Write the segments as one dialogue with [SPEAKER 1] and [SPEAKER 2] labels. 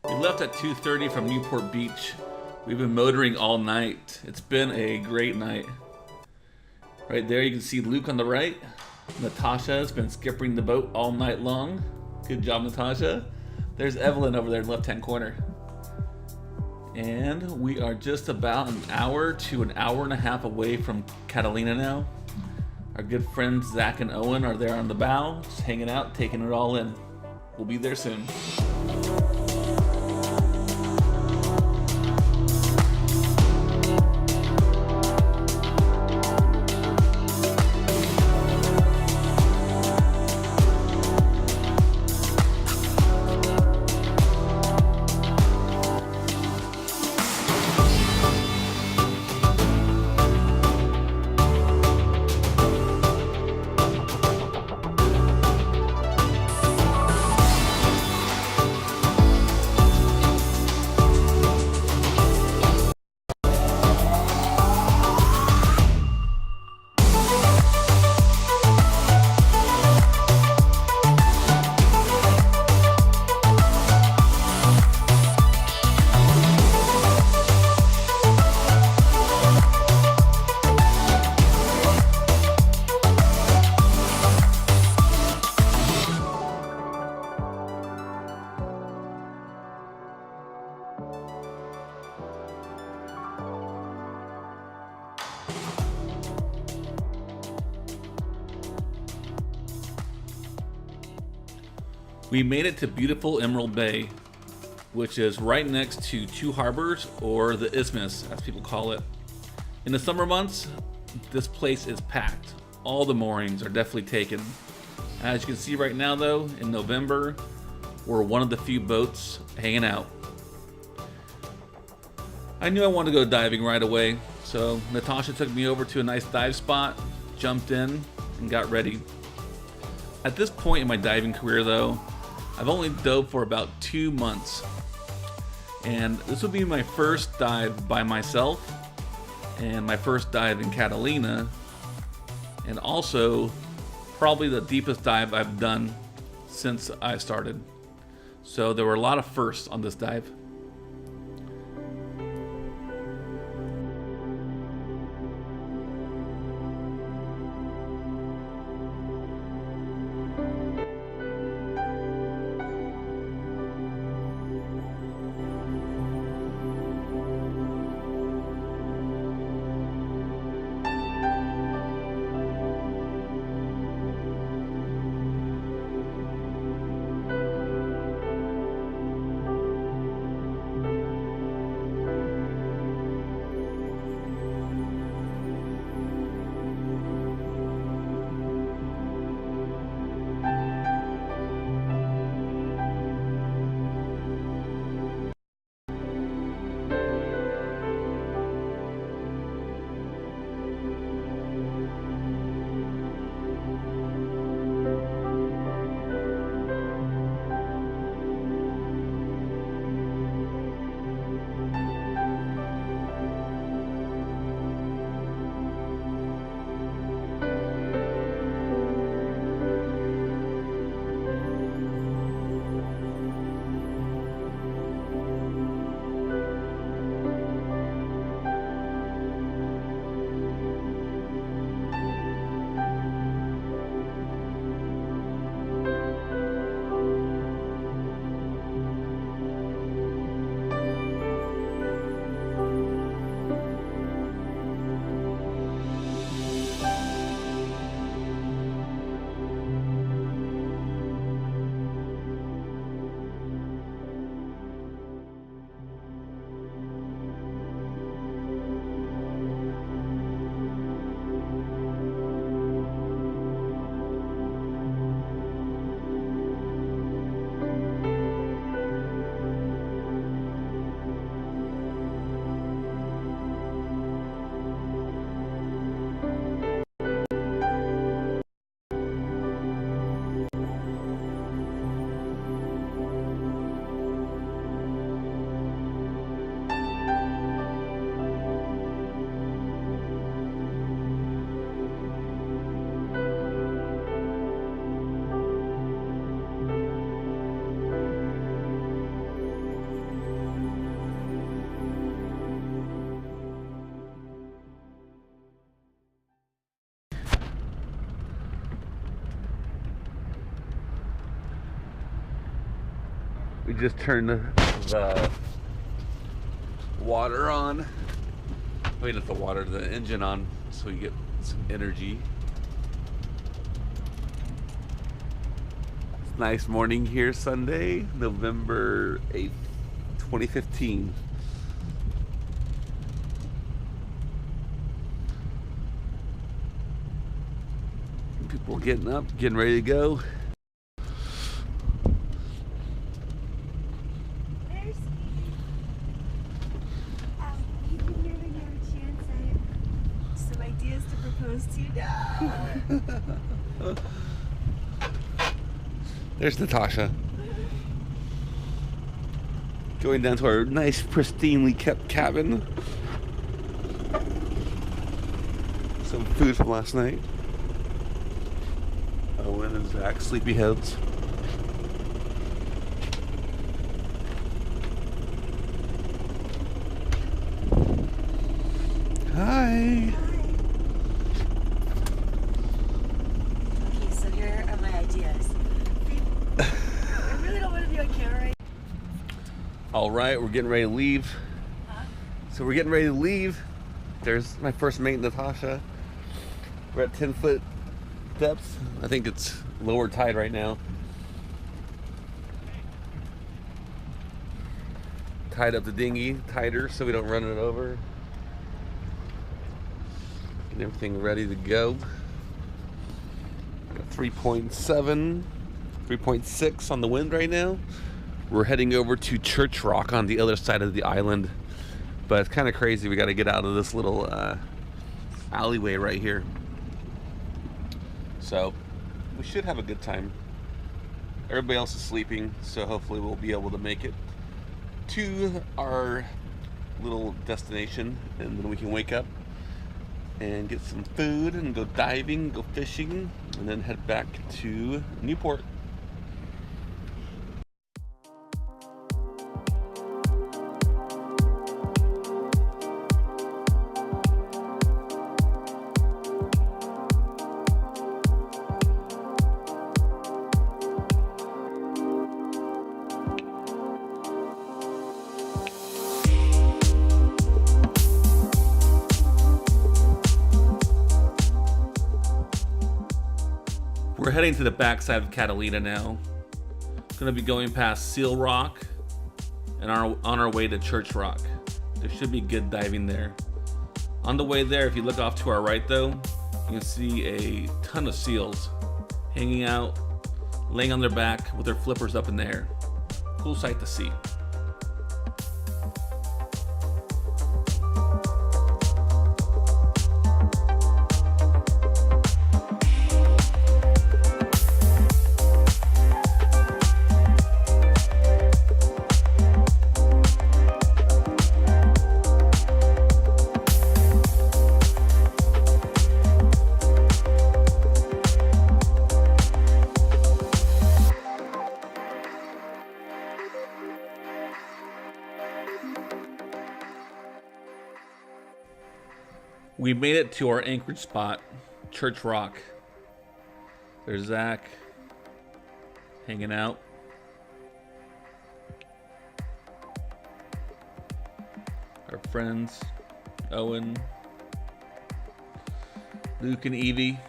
[SPEAKER 1] We left at 2:30 from Newport Beach. We've been motoring all night. It's been a great night. Right there you can see Luke on the right. Natasha has been skippering the boat all night long. Good job, Natasha. There's Evelyn over there in the left-hand corner. And we are just about an hour to an hour and a half away from Catalina now. Our good friends Zach and Owen are there on the bow, just hanging out, taking it all in. We'll be there soon. We made it to beautiful Emerald Bay, which is right next to Two Harbors, or the Isthmus as people call it. In the summer months, this place is packed. All the moorings are definitely taken. As you can see right now though, in November, we're one of the few boats hanging out. I knew I wanted to go diving right away, so Natasha took me over to a nice dive spot, jumped in, and got ready. At this point in my diving career though, I've only dove for about 2 months, and this will be my first dive by myself, and my first dive in Catalina, and also probably the deepest dive I've done since I started. So there were a lot of firsts on this dive. We just turned the water on. Wait, not the water, the engine on, so we get some energy. It's a nice morning here, Sunday, November 8th, 2015. People are getting up, getting ready to go. There's Natasha. Going down to our nice, pristinely kept cabin. Some food from last night. Owen and Zach, sleepyheads. Hi.
[SPEAKER 2] Okay, so here are my ideas. I really don't want to be on camera right now.
[SPEAKER 1] All right, we're getting ready to leave. So we're getting ready to leave. There's my first mate, Natasha. We're at 10-foot depths. I think it's lower tide right now. Tied up the dinghy tighter so we don't run it over. Get everything ready to go. Got 3.7, 3.6 on the wind right now. We're heading over to Church Rock on the other side of the island. But it's kind of crazy. We got to get out of this little alleyway right here. So we should have a good time. Everybody else is sleeping, so hopefully we'll be able to make it to our little destination, and then we can wake up and get some food and go diving, go fishing, and then head back to Newport. We're heading to the backside of Catalina now. Gonna be going past Seal Rock and on our way to Church Rock. There should be good diving there. On the way there, if you look off to our right though, you can see a ton of seals hanging out, laying on their back with their flippers up in the air. Cool sight to see. We made it to our anchorage spot, Church Rock. There's Zach hanging out. Our friends, Owen, Luke, and Evie.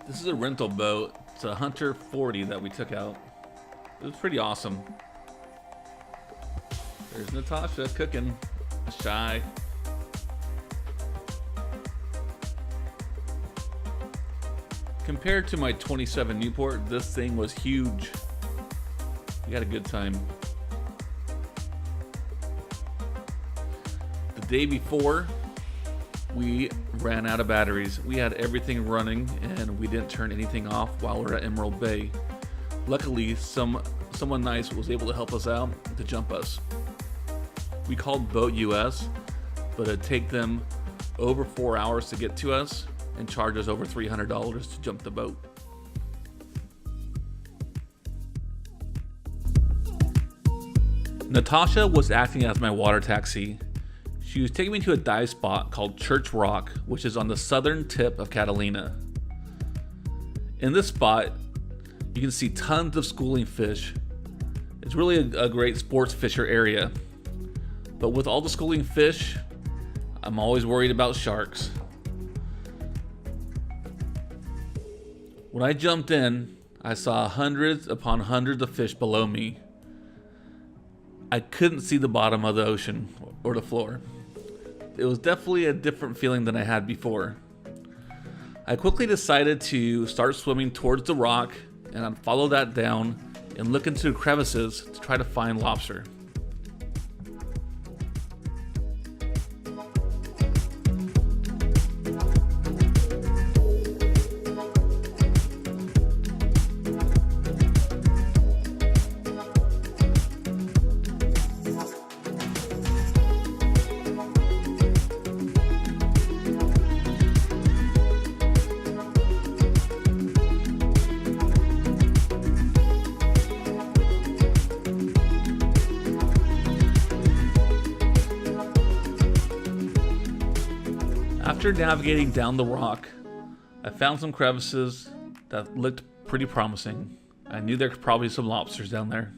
[SPEAKER 1] This is a rental boat. It's a Hunter 40 that we took out. It was pretty awesome. There's Natasha cooking. Shy. Compared to my 27 Newport, this thing was huge. We had a good time. The day before, we ran out of batteries. We had everything running and we didn't turn anything off while we were at Emerald Bay. Luckily, someone nice was able to help us out to jump us. We called Boat US, but it'd take them over 4 hours to get to us and charge us over $300 to jump the boat. Natasha was acting as my water taxi. She was taking me to a dive spot called Church Rock, which is on the southern tip of Catalina. In this spot, You can see tons of schooling fish. It's really a great sports fisher area. But with all the schooling fish, I'm always worried about sharks. When I jumped in, I saw hundreds upon hundreds of fish below me. I couldn't see the bottom of the ocean or the floor. It was definitely a different feeling than I had before. I quickly decided to start swimming towards the rock and I'd follow that down and look into crevices to try to find lobster. After navigating down the rock, I found some crevices that looked pretty promising. I knew there could probably be some lobsters down there.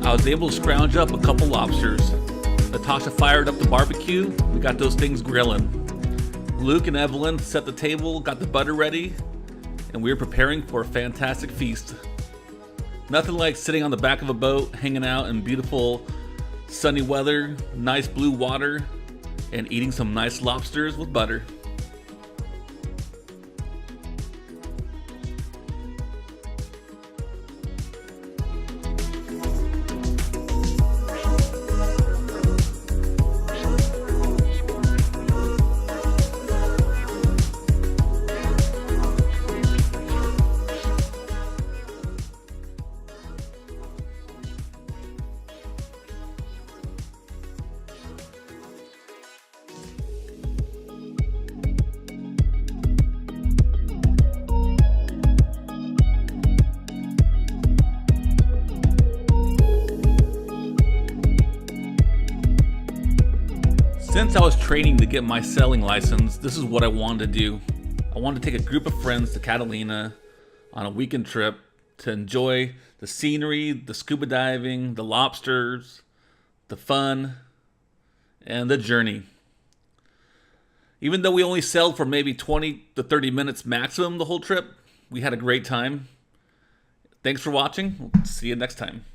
[SPEAKER 1] I was able to scrounge up a couple lobsters. Natasha fired up the barbecue. We got those things grilling. Luke and Evelyn set the table, got the butter ready, and we were preparing for a fantastic feast. Nothing like sitting on the back of a boat, hanging out in beautiful sunny weather, nice blue water, and eating some nice lobsters with butter. Since I was training to get my sailing license, this is what I wanted to do. I wanted to take a group of friends to Catalina on a weekend trip to enjoy the scenery, the scuba diving, the lobsters, the fun, and the journey. Even though we only sailed for maybe 20 to 30 minutes maximum the whole trip, we had a great time. Thanks for watching. See you next time.